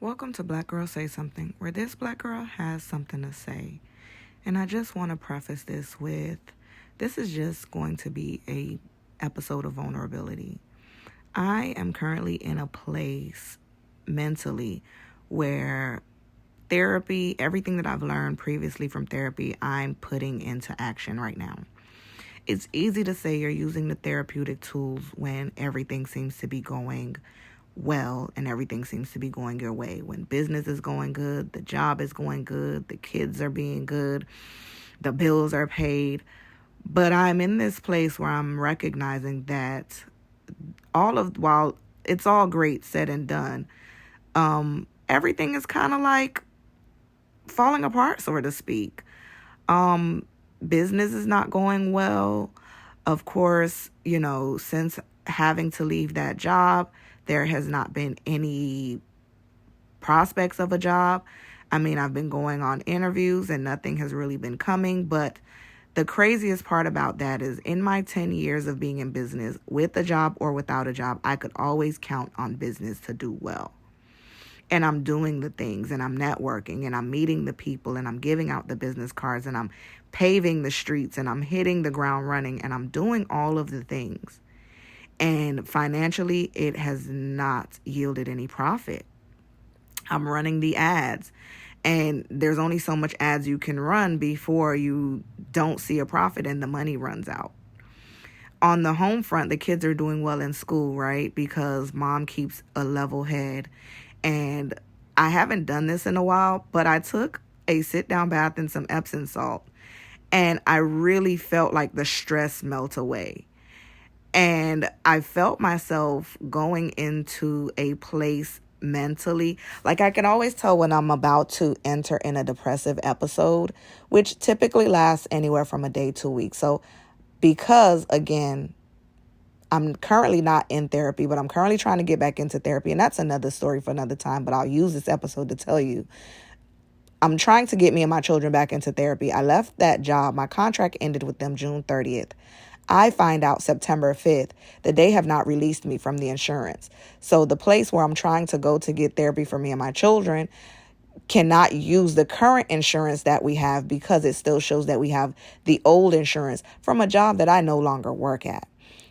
Welcome to Black Girl Say Something, where this black girl has something to say. And I just want to preface this with this is just going to be a episode of vulnerability. I am currently in a place mentally where therapy, everything that I've learned previously from therapy, I'm putting into action right now. It's easy to say you're using the therapeutic tools when everything seems to be going well and everything seems to be going your way. When business is going good, the job is going good, the kids are being good, the bills are paid. But I'm in this place where I'm recognizing that while it's all great said and done, everything is kind of like falling apart, so to speak. Business is not going well. Of course, since having to leave that job, there has not been any prospects of a job. I mean, I've been going on interviews and nothing has really been coming. But the craziest part about that is in my 10 years of being in business, with a job or without a job, I could always count on business to do well. And I'm doing the things and I'm networking and I'm meeting the people and I'm giving out the business cards and I'm paving the streets and I'm hitting the ground running and I'm doing all of the things. And financially, it has not yielded any profit. I'm running the ads and there's only so much ads you can run before you don't see a profit and the money runs out. On the home front, the kids are doing well in school, right? Because mom keeps a level head. And I haven't done this in a while, but I took a sit-down bath and some Epsom salt. And I really felt like the stress melt away. And I felt myself going into a place mentally. Like I can always tell when I'm about to enter in a depressive episode, which typically lasts anywhere from a day to a week. So because, again, I'm currently not in therapy, but I'm currently trying to get back into therapy. And that's another story for another time, but I'll use this episode to tell you. I'm trying to get me and my children back into therapy. I left that job. My contract ended with them June 30th. I find out September 5th that they have not released me from the insurance. So the place where I'm trying to go to get therapy for me and my children cannot use the current insurance that we have because it still shows that we have the old insurance from a job that I no longer work at.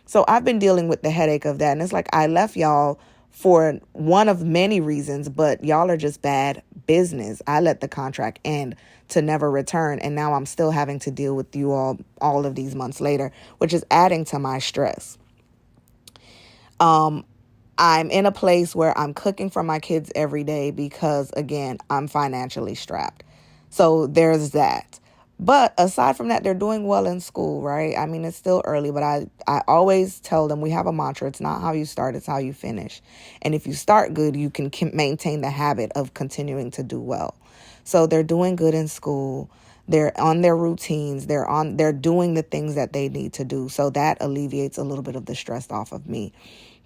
So I've been dealing with the headache of that. And it's like, I left y'all for one of many reasons, but y'all are just bad business. I let the contract end to never return. And now I'm still having to deal with you all of these months later, which is adding to my stress. I'm in a place where I'm cooking for my kids every day because, again, I'm financially strapped. So there's that. But aside from that, they're doing well in school, right? I mean, it's still early, but I always tell them we have a mantra. It's not how you start, it's how you finish. And if you start good, you can maintain the habit of continuing to do well. So they're doing good in school. They're on their routines. They're doing the things that they need to do. So that alleviates a little bit of the stress off of me.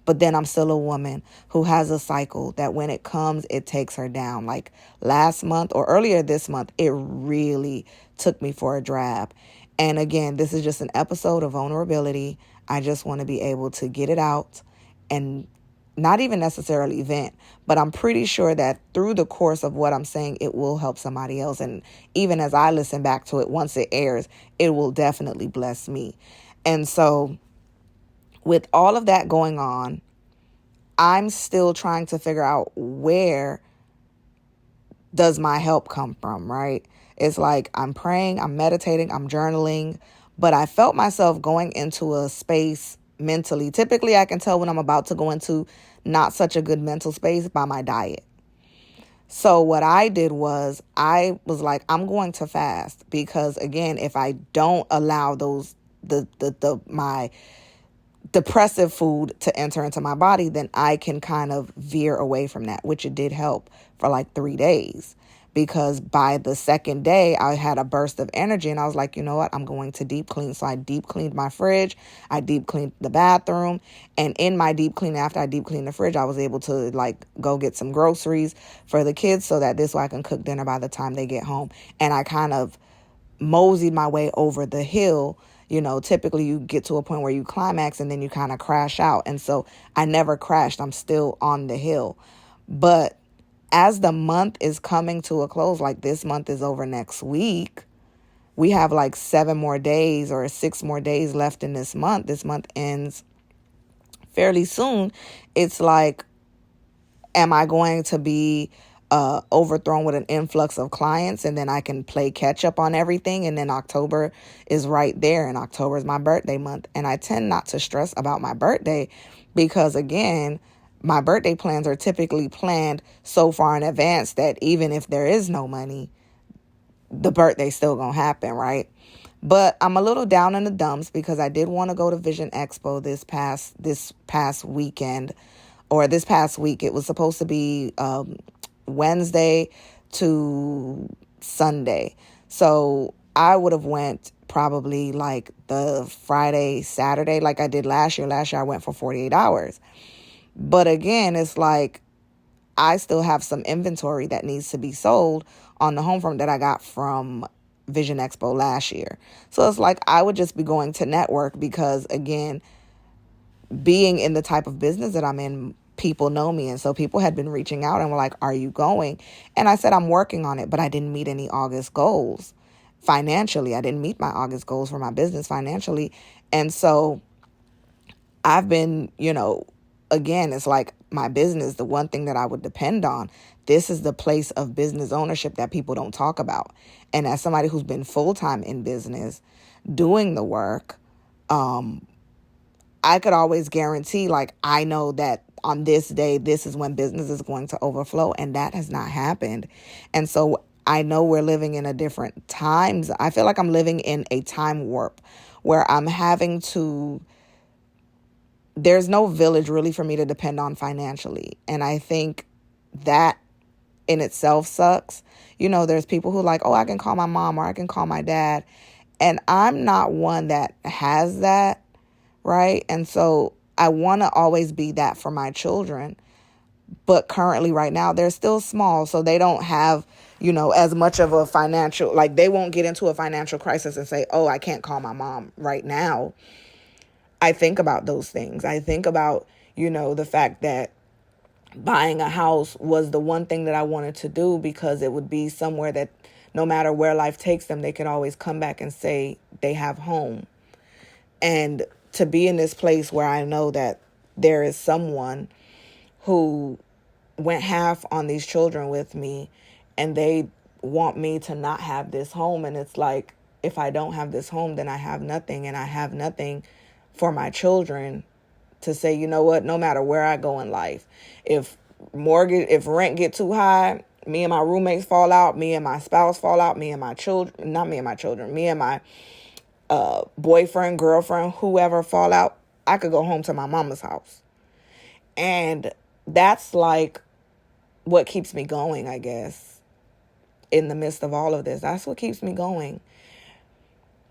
But then I'm still a woman who has a cycle that when it comes, it takes her down. Like last month or earlier this month, it really took me for a drab. And again, this is just an episode of vulnerability. I just want to be able to get it out and not even necessarily vent, but I'm pretty sure that through the course of what I'm saying, it will help somebody else. And even as I listen back to it, once it airs, it will definitely bless me. And so with all of that going on, I'm still trying to figure out where does my help come from, right? It's like I'm praying, I'm meditating, I'm journaling, but I felt myself going into a space mentally. Typically, I can tell when I'm about to go into not such a good mental space by my diet. So what I did was I was like, I'm going to fast because, again, if I don't allow my depressive food to enter into my body, then I can kind of veer away from that, which it did help for like 3 days. Because by the second day, I had a burst of energy and I was like, you know what, I'm going to deep clean. So I deep cleaned my fridge. I deep cleaned the bathroom. And in my deep clean, after I deep cleaned the fridge, I was able to like go get some groceries for the kids so that this way I can cook dinner by the time they get home. And I kind of moseyed my way over the hill. You know, typically you get to a point where you climax and then you kind of crash out. And so I never crashed. I'm still on the hill. But as the month is coming to a close, like this month is over next week, we have like 7 more days or 6 more days left in this month. This month ends fairly soon. It's like, am I going to be overthrown with an influx of clients and then I can play catch up on everything? And then October is right there, and October is my birthday month. And I tend not to stress about my birthday because, again, my birthday plans are typically planned so far in advance that even if there is no money, the birthday's still gonna happen, right? But I'm a little down in the dumps because I did want to go to Vision Expo this past weekend, or this past week. It was supposed to be Wednesday to Sunday. So I would have went probably like the Friday, Saturday, like I did last year. Last year I went for 48 hours. But again, it's like I still have some inventory that needs to be sold on the home front that I got from Vision Expo last year. So it's like I would just be going to network because, again, being in the type of business that I'm in, people know me. And so people had been reaching out and were like, are you going? And I said, I'm working on it, but I didn't meet any August goals financially. I didn't meet my August goals for my business financially. And so I've been, again, it's like my business, the one thing that I would depend on. This is the place of business ownership that people don't talk about. And as somebody who's been full-time in business, doing the work, I could always guarantee, like, I know that on this day, this is when business is going to overflow, and that has not happened. And so I know we're living in a different times. I feel like I'm living in a time warp where I'm having to, there's no village really for me to depend on financially. And I think that in itself sucks. There's people who like, oh, I can call my mom or I can call my dad. And I'm not one that has that, right? And so I want to always be that for my children. But currently right now, they're still small. So they don't have, as much of a financial, like they won't get into a financial crisis and say, oh, I can't call my mom right now. I think about those things. I think about, the fact that buying a house was the one thing that I wanted to do because it would be somewhere that no matter where life takes them, they could always come back and say they have home. And to be in this place where I know that there is someone who went half on these children with me and they want me to not have this home. And it's like, if I don't have this home, then I have nothing, and I have nothing for my children to say, you know what, no matter where I go in life, if rent get too high, me and my roommates fall out, me and my spouse fall out, me and my boyfriend, girlfriend, whoever fall out, I could go home to my mama's house. And that's like what keeps me going, I guess, in the midst of all of this. That's what keeps me going.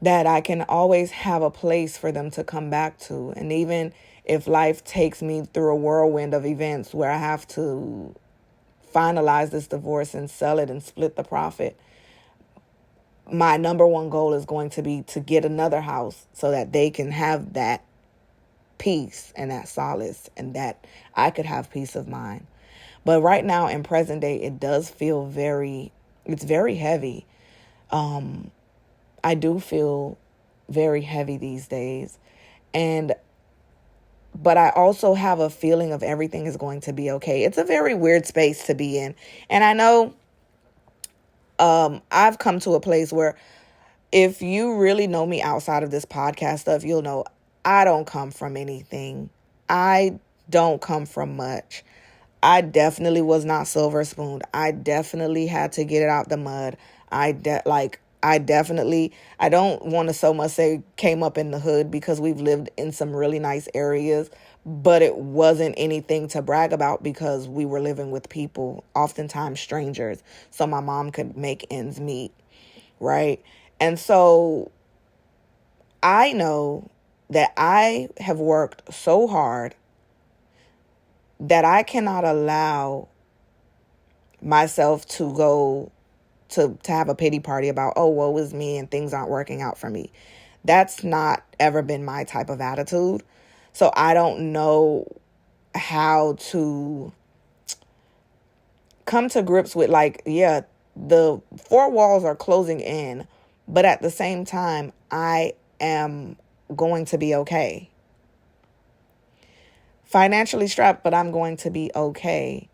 That I can always have a place for them to come back to. And even if life takes me through a whirlwind of events where I have to finalize this divorce and sell it and split the profit, my number one goal is going to be to get another house so that they can have that peace and that solace, and that I could have peace of mind. But right now in present day, it does feel it's very heavy. I do feel very heavy these days. But I also have a feeling of everything is going to be okay. It's a very weird space to be in. And I know I've come to a place where if you really know me outside of this podcast stuff, you'll know I don't come from anything. I don't come from much. I definitely was not silver spooned. I definitely had to get it out the mud. I don't want to so much say came up in the hood, because we've lived in some really nice areas, but it wasn't anything to brag about because we were living with people, oftentimes strangers, so my mom could make ends meet, right? And so I know that I have worked so hard that I cannot allow myself to go to have a pity party about, oh, woe is me and things aren't working out for me. That's not ever been my type of attitude. So I don't know how to come to grips with, like, yeah, the four walls are closing in, but at the same time, I am going to be okay. Financially strapped, but I'm going to be okay.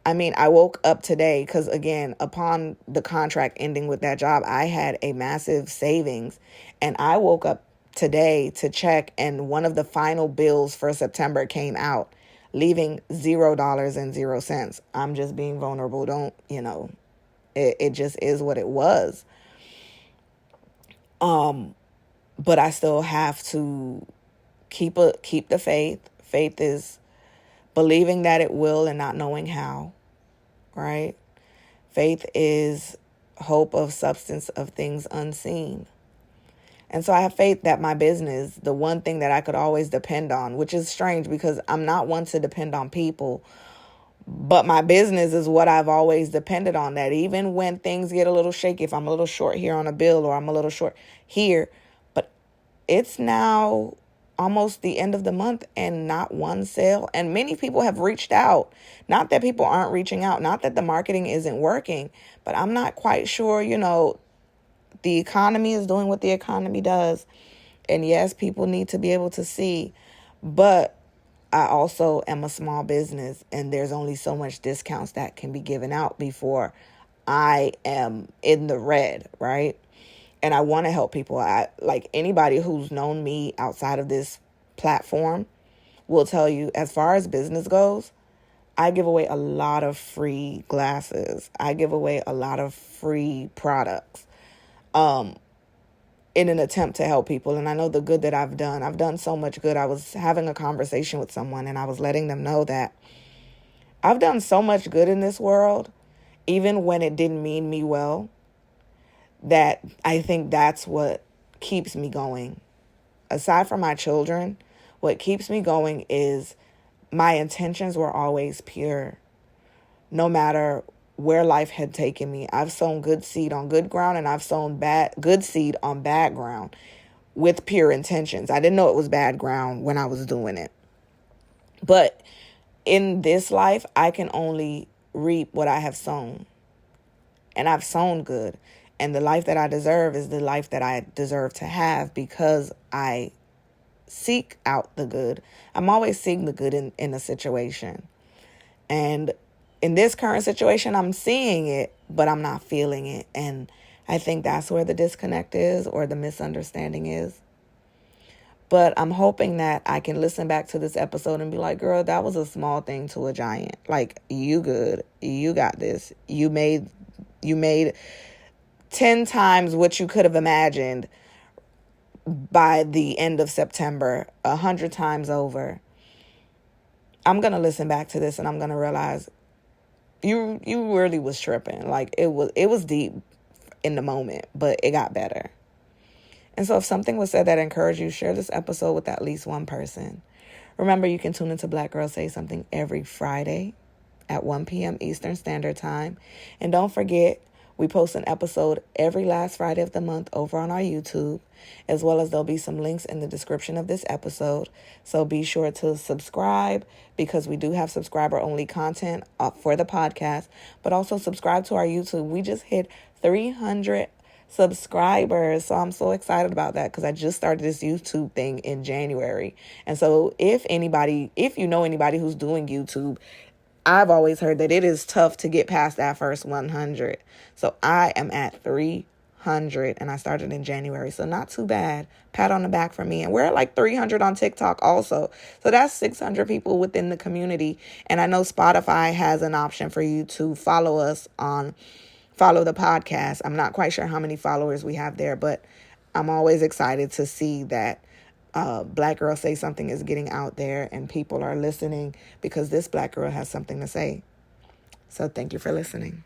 I mean, I woke up today because, again, upon the contract ending with that job, I had a massive savings. And I woke up today to check, and one of the final bills for September came out, leaving $0.00. I'm just being vulnerable. Don't, it just is what it was. But I still have to keep the faith. Faith is believing that it will and not knowing how, right? Faith is hope of substance of things unseen. And so I have faith that my business, the one thing that I could always depend on, which is strange because I'm not one to depend on people, but my business is what I've always depended on, that even when things get a little shaky, if I'm a little short here on a bill or I'm a little short here, but it's now almost the end of the month and not one sale. And many people have reached out. Not that people aren't reaching out, not that the marketing isn't working, but I'm not quite sure, the economy is doing what the economy does. And yes, people need to be able to see, but I also am a small business and there's only so much discounts that can be given out before I am in the red, right? And I want to help people. Like anybody who's known me outside of this platform will tell you, as far as business goes, I give away a lot of free glasses. I give away a lot of free products in an attempt to help people. And I know the good that I've done. I've done so much good. I was having a conversation with someone and I was letting them know that I've done so much good in this world, even when it didn't mean me well, that I think that's what keeps me going. Aside from my children, what keeps me going is my intentions were always pure. No matter where life had taken me, I've sown good seed on good ground and I've sown good seed on bad ground with pure intentions. I didn't know it was bad ground when I was doing it. But in this life, I can only reap what I have sown. And I've sown good. And the life that I deserve is the life that I deserve to have because I seek out the good. I'm always seeing the good in a situation. And in this current situation, I'm seeing it, but I'm not feeling it. And I think that's where the disconnect is or the misunderstanding is. But I'm hoping that I can listen back to this episode and be like, girl, that was a small thing to a giant. Like, you good. You got this. You made 10 times what you could have imagined by the end of September, 100 times over. I'm going to listen back to this and I'm going to realize you really was tripping. Like it was deep in the moment, but it got better. And so if something was said that encouraged you, share this episode with at least one person. Remember, you can tune into Black Girl Say Something every Friday at 1 p.m. Eastern Standard Time. And don't forget, we post an episode every last Friday of the month over on our YouTube, as well as there'll be some links in the description of this episode. So be sure to subscribe because we do have subscriber-only content for the podcast, but also subscribe to our YouTube. We just hit 300 subscribers. So I'm so excited about that because I just started this YouTube thing in January. And so if you know anybody who's doing YouTube, I've always heard that it is tough to get past that first 100. So I am at 300 and I started in January. So not too bad. Pat on the back for me. And we're at like 300 on TikTok also. So that's 600 people within the community. And I know Spotify has an option for you to follow the podcast. I'm not quite sure how many followers we have there, but I'm always excited to see that Black Girl Say Something is getting out there and people are listening because this Black girl has something to say. So thank you for listening.